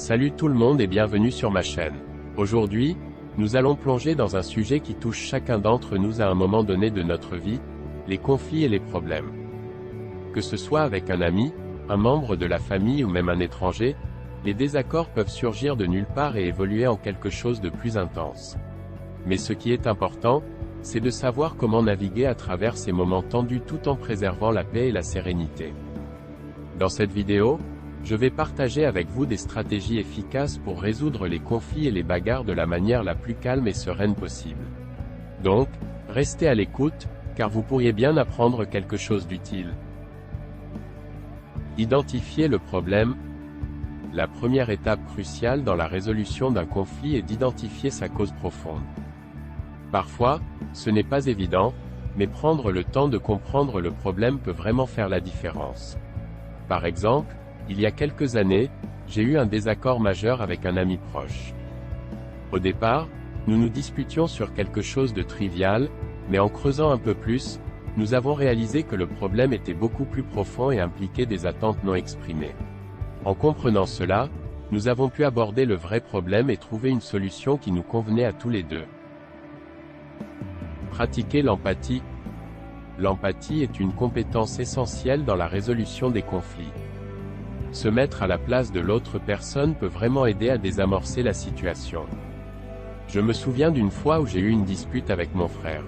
Salut tout le monde et bienvenue sur ma chaîne. Aujourd'hui, nous allons plonger dans un sujet qui touche chacun d'entre nous à un moment donné de notre vie, les conflits et les problèmes. Que ce soit avec un ami, un membre de la famille ou même un étranger, les désaccords peuvent surgir de nulle part et évoluer en quelque chose de plus intense. Mais ce qui est important, c'est de savoir comment naviguer à travers ces moments tendus tout en préservant la paix et la sérénité. Dans cette vidéo, je vais partager avec vous des stratégies efficaces pour résoudre les conflits et les bagarres de la manière la plus calme et sereine possible. Donc, restez à l'écoute, car vous pourriez bien apprendre quelque chose d'utile. Identifier le problème. La première étape cruciale dans la résolution d'un conflit est d'identifier sa cause profonde. Parfois, ce n'est pas évident, mais prendre le temps de comprendre le problème peut vraiment faire la différence. Par exemple, il y a quelques années, j'ai eu un désaccord majeur avec un ami proche. Au départ, nous nous disputions sur quelque chose de trivial, mais en creusant un peu plus, nous avons réalisé que le problème était beaucoup plus profond et impliquait des attentes non exprimées. En comprenant cela, nous avons pu aborder le vrai problème et trouver une solution qui nous convenait à tous les deux. Pratiquer l'empathie. L'empathie est une compétence essentielle dans la résolution des conflits. Se mettre à la place de l'autre personne peut vraiment aider à désamorcer la situation. Je me souviens d'une fois où j'ai eu une dispute avec mon frère.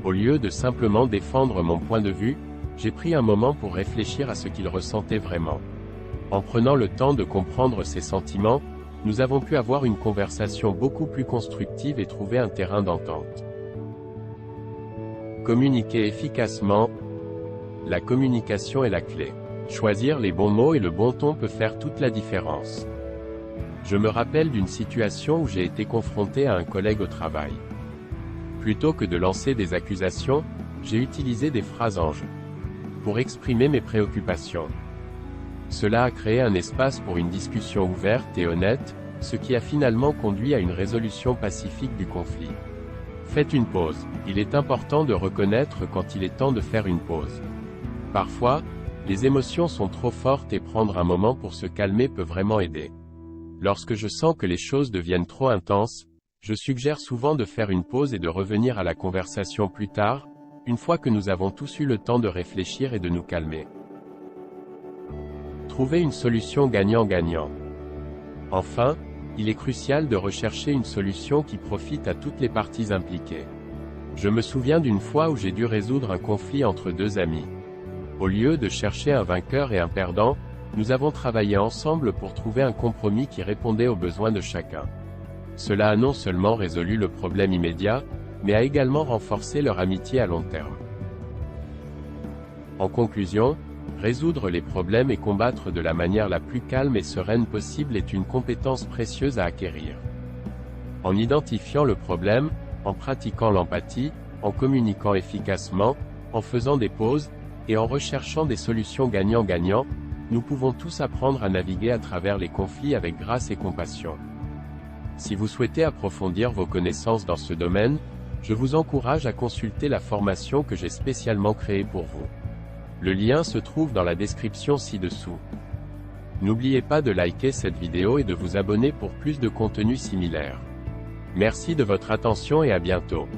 Au lieu de simplement défendre mon point de vue, j'ai pris un moment pour réfléchir à ce qu'il ressentait vraiment. En prenant le temps de comprendre ses sentiments, nous avons pu avoir une conversation beaucoup plus constructive et trouver un terrain d'entente. Communiquer efficacement. La communication est la clé. Choisir les bons mots et le bon ton peut faire toute la différence. Je me rappelle d'une situation où j'ai été confronté à un collègue au travail. Plutôt que de lancer des accusations, j'ai utilisé des phrases en jeu pour exprimer mes préoccupations. Cela a créé un espace pour une discussion ouverte et honnête, ce qui a finalement conduit à une résolution pacifique du conflit. Faites une pause. Il est important de reconnaître quand il est temps de faire une pause. Parfois, les émotions sont trop fortes et prendre un moment pour se calmer peut vraiment aider. Lorsque je sens que les choses deviennent trop intenses, je suggère souvent de faire une pause et de revenir à la conversation plus tard, une fois que nous avons tous eu le temps de réfléchir et de nous calmer. Trouver une solution gagnant-gagnant. Enfin, il est crucial de rechercher une solution qui profite à toutes les parties impliquées. Je me souviens d'une fois où j'ai dû résoudre un conflit entre deux amis. Au lieu de chercher un vainqueur et un perdant, nous avons travaillé ensemble pour trouver un compromis qui répondait aux besoins de chacun. Cela a non seulement résolu le problème immédiat, mais a également renforcé leur amitié à long terme. En conclusion, résoudre les problèmes et combattre de la manière la plus calme et sereine possible est une compétence précieuse à acquérir. En identifiant le problème, en pratiquant l'empathie, en communiquant efficacement, en faisant des pauses, et en recherchant des solutions gagnant-gagnant, nous pouvons tous apprendre à naviguer à travers les conflits avec grâce et compassion. Si vous souhaitez approfondir vos connaissances dans ce domaine, je vous encourage à consulter la formation que j'ai spécialement créée pour vous. Le lien se trouve dans la description ci-dessous. N'oubliez pas de liker cette vidéo et de vous abonner pour plus de contenu similaire. Merci de votre attention et à bientôt.